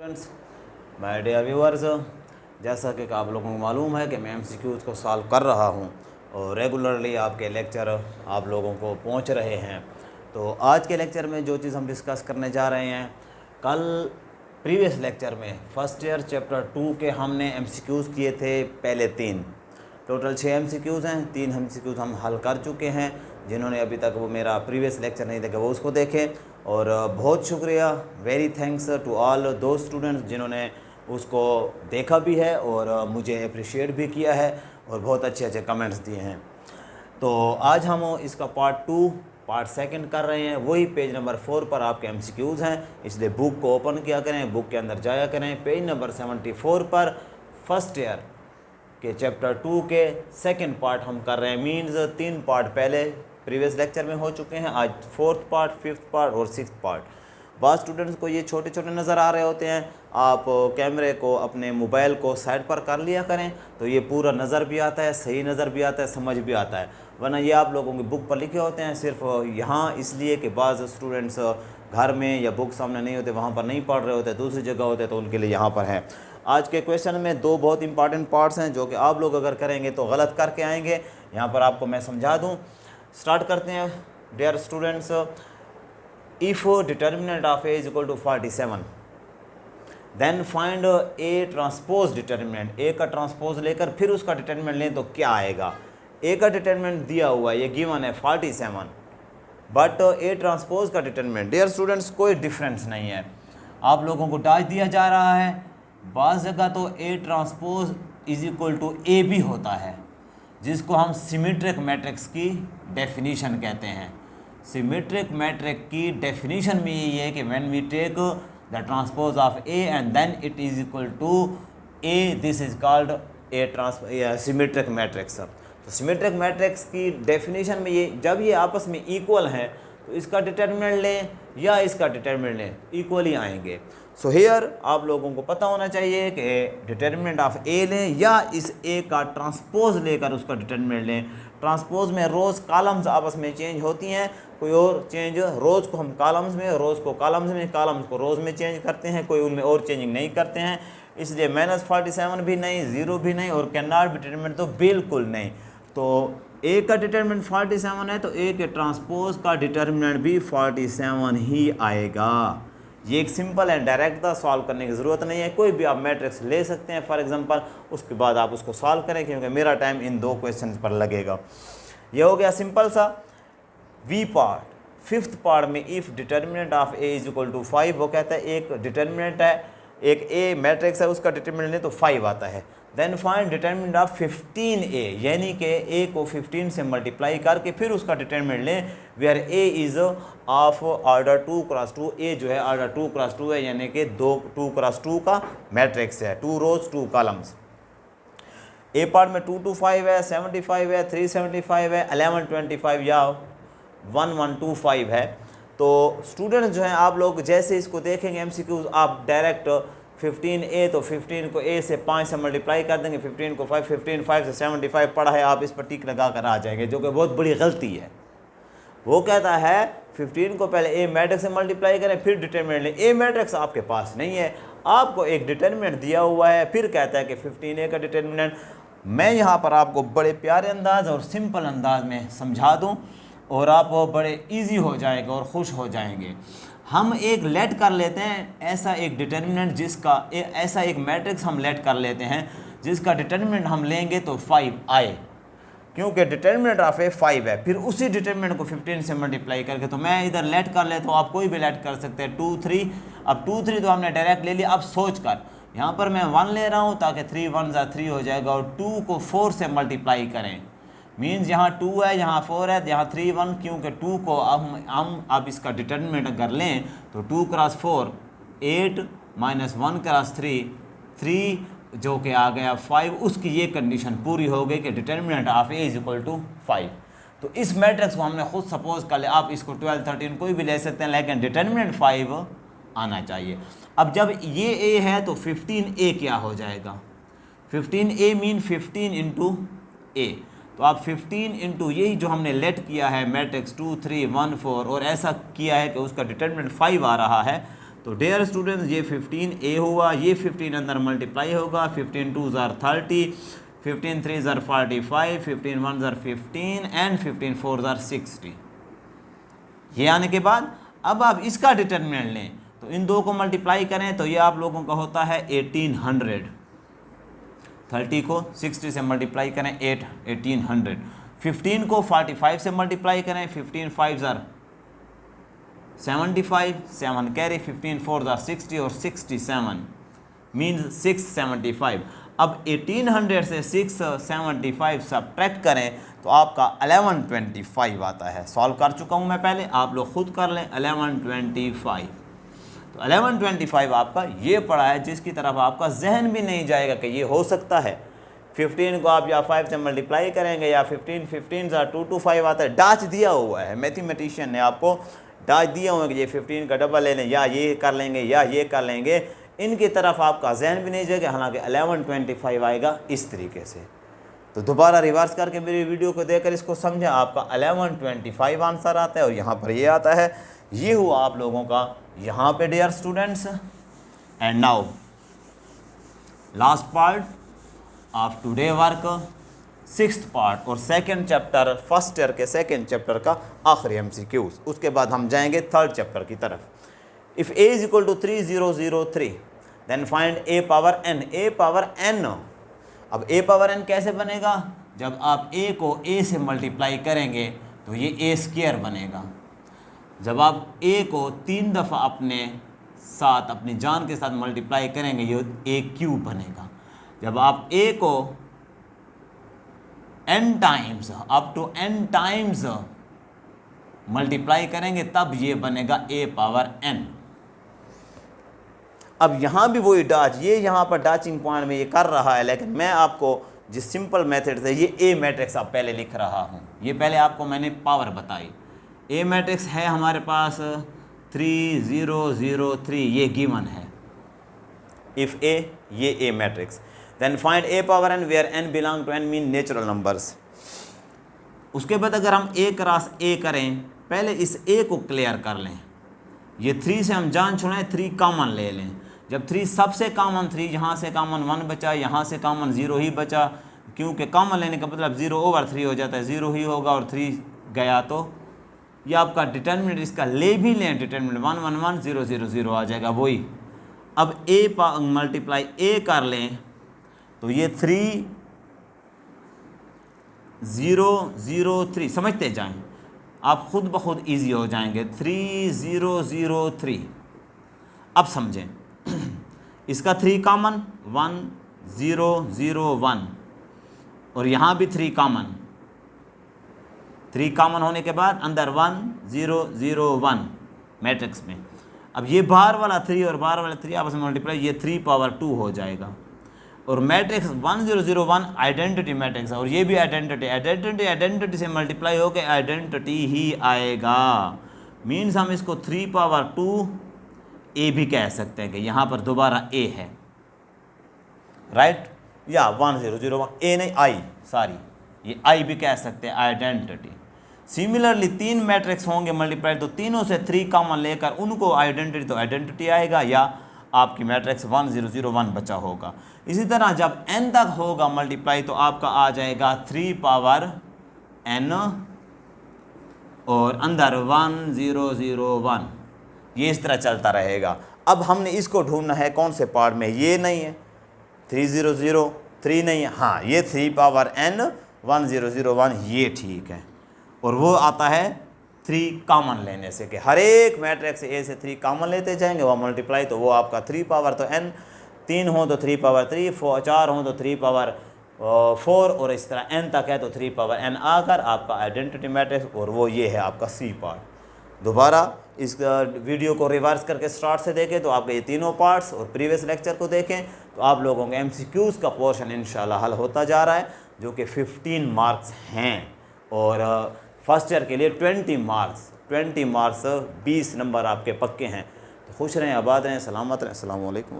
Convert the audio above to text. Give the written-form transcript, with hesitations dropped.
Friends, my dear viewers, जैसा कि आप लोगों को मालूम है कि मैं एमसीक्यूज़ को सॉल्व कर रहा हूं और रेगुलरली आपके लेक्चर आप लोगों को पहुंच रहे हैं। तो आज के लेक्चर में जो चीज़ हम डिस्कस करने जा रहे हैं, कल प्रीवियस लेक्चर में फर्स्ट ईयर चैप्टर 2 के हमने एमसीक्यूज़ किए थे पहले 3। टोटल 6 एमसीक्यूज़ हैं, 3 एमसीक्यूज़ हम हल कर चुके हैं। जिन्होंने अभी तक वो मेरा प्रीवियस लेक्चर नहीं देखा वो उसको देखें। और बहुत शुक्रिया, वेरी थैंक्स टू ऑल दो स्टूडेंट्स जिन्होंने उसको देखा भी है और मुझे अप्रिशिएट भी किया है और बहुत अच्छे अच्छे कमेंट्स दिए हैं। तो आज हम इसका पार्ट सेकंड कर रहे हैं। वही पेज नंबर 4 पर आपके एमसीक्यूज़ हैं, इसलिए बुक को ओपन किया करें, बुक के अंदर जाया करें। पेज नंबर 74 पर फर्स्ट ईयर के चैप्टर 2 के सेकंड पार्ट हम कर रहे हैं। मीन्स 3 पार्ट पहले प्रीवियस लेक्चर में हो चुके हैं, आज 4th पार्ट, 5th पार्ट और 6th पार्ट। बाद स्टूडेंट्स को ये छोटे छोटे नज़र आ रहे होते हैं। आप कैमरे को, अपने मोबाइल को साइड पर कर लिया करें तो ये पूरा नज़र भी आता है, सही नज़र भी आता है, समझ भी आता है। वरना ये आप लोगों की बुक पर लिखे होते हैं सिर्फ यहाँ इसलिए कि बाज़ स्टूडेंट्स घर में या बुक सामने नहीं होते, वहाँ पर नहीं पढ़ रहे होते, दूसरी जगह होते, तो उनके लिए यहाँ पर है। आज के क्वेश्चन में 2 बहुत इंपॉर्टेंट पार्ट्स हैं जो कि आप लोग अगर करेंगे तो गलत करके आएंगे। यहाँ पर आपको मैं समझा दूँ। स्टार्ट करते हैं dear students. If determinant of A is equal to 47, then find A transpose determinant. A का ट्रांसपोज लेकर फिर उसका डिटर्मिनेंट लें तो क्या आएगा। ए का डिटर्मिनेंट दिया हुआ है, ये गिवन है 47, बट ए ट्रांसपोज का डिटर्मिनेंट डियर स्टूडेंट्स कोई डिफरेंस नहीं है। आप लोगों को डाज दिया जा रहा है, बाज़ जगह तो A transpose is equal to A भी होता है, जिसको हम सिमेट्रिक मैट्रिक्स की डेफिनीशन कहते हैं। सिमेट्रिक मैट्रिक्स की डेफिनीशन में यही है कि when we take the transpose of A and then it is equal to A, this is called a symmetric matrix. तो सिमेट्रिक मैट्रिक्स की डेफिनीशन में ये जब ये आपस में इक्वल हैं तो इसका डिटर्मिनेंट लें या इसका डिटर्मिनेंट लें, इक्वली आएंगे। सो हियर आप लोगों को पता होना चाहिए कि डिटर्मिनेंट ऑफ ए लें या इस ए का ट्रांसपोज लेकर उसका डिटर्मिनेंट लें। ट्रांसपोज में रोज़ कॉलम्स आपस में चेंज होती हैं, कोई और चेंज, रोज़ को हम कॉलम्स में, रोज़ को कॉलम्स में, कॉलम्स को रोज़ में चेंज करते हैं, कोई उनमें और चेंजिंग नहीं करते हैं। इसलिए -47 भी नहीं, 0 भी नहीं और कैन नॉट बी डिटर्मिनेंट तो बिल्कुल नहीं। तो ए का डिटर्मिनेंट 47 है तो ए के ट्रांसपोज का डिटर्मिनेंट भी 47 ही आएगा। ये एक सिंपल है, डायरेक्ट था, सॉल्व करने की ज़रूरत नहीं है। कोई भी आप मैट्रिक्स ले सकते हैं फॉर एग्जांपल, उसके बाद आप उसको सॉल्व करें क्योंकि मेरा टाइम इन 2 क्वेश्चन पर लगेगा। ये हो गया सिंपल सा वी पार्ट। 5th पार्ट में if determinant of A is equal to 5, वो कहता है एक डिटर्मिनेंट है, एक ए मैट्रिक्स है, उसका डिटर्मिनेंट है तो 5 आता है। Then find determinant of 15a, यानी कि ए को 15 से मल्टीप्लाई करके फिर उसका डिटर्मिनेंट लें, where A is of order 2 cross 2। A जो है ऑर्डर 2 क्रॉस 2 है, यानी कि 2 क्रॉस 2 का मैट्रिक्स है, 2 रोज 2 कॉलम्स। ए पार्ट में 2 to 5 है, 75 है, 375 है, 1125 या 1125 है। तो स्टूडेंट्स जो हैं आप लोग जैसे इसको देखेंगे एमसीक्यूज, आप डायरेक्ट 15a तो 15 को a से 5 से मल्टीप्लाई कर देंगे, 15 को 5, 15 5 से 75 पढ़ा है, आप इस पर टिक लगा कर आ जाएंगे, जो कि बहुत बड़ी गलती है। वो कहता है 15 को पहले ए मैट्रिक्स से मल्टीप्लाई करें फिर डिटर्मिनेंट लें। ए मैट्रिक्स आपके पास नहीं है, आपको एक डिटर्मिनेंट दिया हुआ है, फिर कहता है कि 15a का डिटर्मिनेंट। मैं यहाँ पर आपको बड़े प्यारे अंदाज और सिंपल अंदाज में समझा दूँ और आप बड़े ईजी हो जाएगा और खुश हो जाएंगे। हम एक लेट कर लेते हैं ऐसा एक डिटर्मिनेंट जिसका ऐसा एक मैट्रिक्स हम लेट कर लेते हैं जिसका डिटर्मिनेंट हम लेंगे तो 5 आए, क्योंकि डिटर्मिनेंट ऑफ ए 5 है। फिर उसी डिटर्मिनेंट को 15 से मल्टीप्लाई करके, तो मैं इधर लेट कर लेता हूँ, आप कोई भी लेट कर सकते हैं 2 3। अब 2 3 तो हमने डायरेक्ट ले लिया। अब सोच कर यहाँ पर मैं 1 ले रहा हूँ ताकि 3 1 3 हो जाएगा, और 2 को 4 से मल्टीप्लाई करें, मीन्स यहाँ 2 है, यहाँ 4 है, यहाँ 3 1, क्योंकि 2 को हम अब इसका डिटर्मिनेंट अगर लें तो 2 क्रॉस 4 8 -1 क्रॉस 3 जो कि आ गया 5। उसकी ये कंडीशन पूरी हो गई कि determinant of A is equal to 5। तो इस मैट्रिक्स को हमने खुद सपोज कर लिया, आप इसको 12 13 कोई भी ले सकते हैं, लेकिन डिटर्मिनेंट 5 आना चाहिए। अब जब ये ए है तो 15a क्या हो जाएगा, 15a मीन 15 इंटू ए। तो आप 15 इंटू यही जो हमने लेट किया है मैट्रिक्स 2 3 1 4 और ऐसा किया है कि उसका डिटर्मिनेंट 5 आ रहा है, तो डियर स्टूडेंट्स ये 15a हुआ, ये 15 अंदर मल्टीप्लाई होगा, 15 2 ज़ार 30, 15 3 ज़ार 45, 15 1 ज़ार 15 एंड 15 4 ज़ार 60। ये आने के बाद अब आप इसका डिटर्मिनेंट लें तो इन दो को मल्टीप्लाई करें तो ये आप लोगों का होता है 1800। 30 को 60 से मल्टीप्लाई करें 1800, 15 को 45 से मल्टीप्लाई करें, 15 5 ज़ार 75, 7 कैरी, 15 4 ज़ार 60 और 67 मीन्स 675। अब 1800 से 675 सब्ट्रैक्ट करें तो आपका 1125 आता है। सॉल्व कर चुका हूँ मैं पहले, आप लोग खुद कर लें। 1125, तो 1125 आपका ये पड़ा है जिसकी तरफ आपका जहन भी नहीं जाएगा कि ये हो सकता है। 15 को आप या 5 से मल्टीप्लाई करेंगे या 15 15 ज़ार 225 आता है। डाच दिया हुआ है, मैथमेटिशियन ने आपको डाच दिया हुआ है कि ये 15 का डबल ले लें या ये कर लेंगे या ये कर लेंगे, इनकी तरफ आपका जहन भी नहीं जाएगा। हालांकि 1125 आएगा इस तरीके से। तो दोबारा रिवर्स करके मेरी वीडियो को देखकर इसको समझें, आपका 1125 आंसर आता है और यहाँ पर ये आता है। ये हुआ आप लोगों का यहाँ पे dear students. And now last part of today work, 6th part और 2nd चैप्टर, फर्स्ट ईयर के 2nd चैप्टर का आखिरी MCQs। उसके बाद हम जाएंगे 3rd चैप्टर की तरफ। If a is equal to 3003 then find a power n। a power n, अब a पावर n कैसे बनेगा? जब आप a को a से मल्टीप्लाई करेंगे तो ये a स्क्वायर बनेगा। जब आप a को 3 दफ़ा अपने साथ, अपनी जान के साथ मल्टीप्लाई करेंगे ये a क्यूब बनेगा। जब आप a को n times, up to n times multiply करेंगे तब ये बनेगा a पावर n। अब यहाँ भी वही डाच, ये यहाँ पर डाचिंग पॉइंट में ये कर रहा है, लेकिन मैं आपको जिस सिंपल मेथड से ये a मैट्रिक्स आप पहले लिख रहा हूँ, ये पहले आपको मैंने पावर बताई। a मैट्रिक्स है हमारे पास 3003, ये गिवन है। इफ़ a, ये a matrix, then find a power n where n belong to n mean natural numbers. उसके बाद अगर हम a क्रॉस a करें, पहले इस a को क्लियर कर लें। ये 3 से हम जान छुड़ाएं, 3 कॉमन ले लें। जब 3 सबसे कॉमन 3, यहाँ से कॉमन 1 बचा, यहाँ से कॉमन 0 ही बचा, क्योंकि कॉमन लेने का मतलब 0/3 हो जाता है, 0 ही होगा और 3 गया तो ये आपका डिटर्मिनेंट इसका ले भी लें, डिटर्मिनेंट 1 1 1 0 0 0 आ जाएगा वही। अब a मल्टीप्लाई a कर लें तो ये 3003 समझते जाएं, आप खुद ब खुद ईजी हो जाएंगे। 3003, अब समझें इसका 3 कॉमन 1001 और यहाँ भी 3 कॉमन, 3 कॉमन होने के बाद अंदर 1001 मैट्रिक्स में। अब ये बाहर वाला 3 और बाहर वाला 3 आपस में मल्टीप्लाई, ये 3 पावर 2 हो जाएगा। और मैट्रिक्स 1001 आइडेंटिटी मैट्रिक्स है और ये भी आइडेंटिटी से मल्टीप्लाई होकर आइडेंटिटी ही आएगा। मीन्स हम इसको 3 पावर 2 a भी कह सकते हैं कि यहाँ पर दोबारा a है, राइट, या 1001 a नहीं i, सॉरी, ये i भी कह सकते हैं आइडेंटिटी। सिमिलरली 3 मैट्रिक्स होंगे मल्टीप्लाई तो तीनों से 3 कॉमन लेकर उनको आइडेंटिटी तो आइडेंटिटी आएगा, या आपकी मैट्रिक्स 1001 बचा होगा। इसी तरह जब n तक होगा मल्टीप्लाई तो आपका आ जाएगा 3 पावर n और अंदर 1001, ये इस तरह चलता रहेगा। अब हमने इसको ढूंढना है कौन से पार्ट में, ये नहीं है 3003 नहीं है, हाँ ये 3 पावर n 1001 ये ठीक है। और वो आता है 3 कॉमन लेने से, कि हर एक मैट्रिक्स ए से 3 कॉमन लेते जाएंगे, वह मल्टीप्लाई तो वो आपका 3 पावर तो n, 3 हो तो 3 पावर 3, 4 हो तो 3 पावर 4 और इस तरह n तक है तो 3 पावर n आकर आपका आइडेंटिटी मैट्रिक्स, और वो ये है आपका सी पार्ट। दोबारा इस वीडियो को रिवर्स करके स्टार्ट से देखें तो आपके ये तीनों पार्ट्स और प्रीवियस लेक्चर को देखें तो आप लोगों के MCQs का पोर्शन इंशाल्लाह हल होता जा रहा है, जो कि 15 मार्क्स हैं। और फर्स्ट ईयर के लिए 20 मार्क्स 20 मार्क्स 20 नंबर आपके पक्के हैं। तो खुश रहें, आबाद रहें, सलामत रहें। अस्सलाम वालेकुम।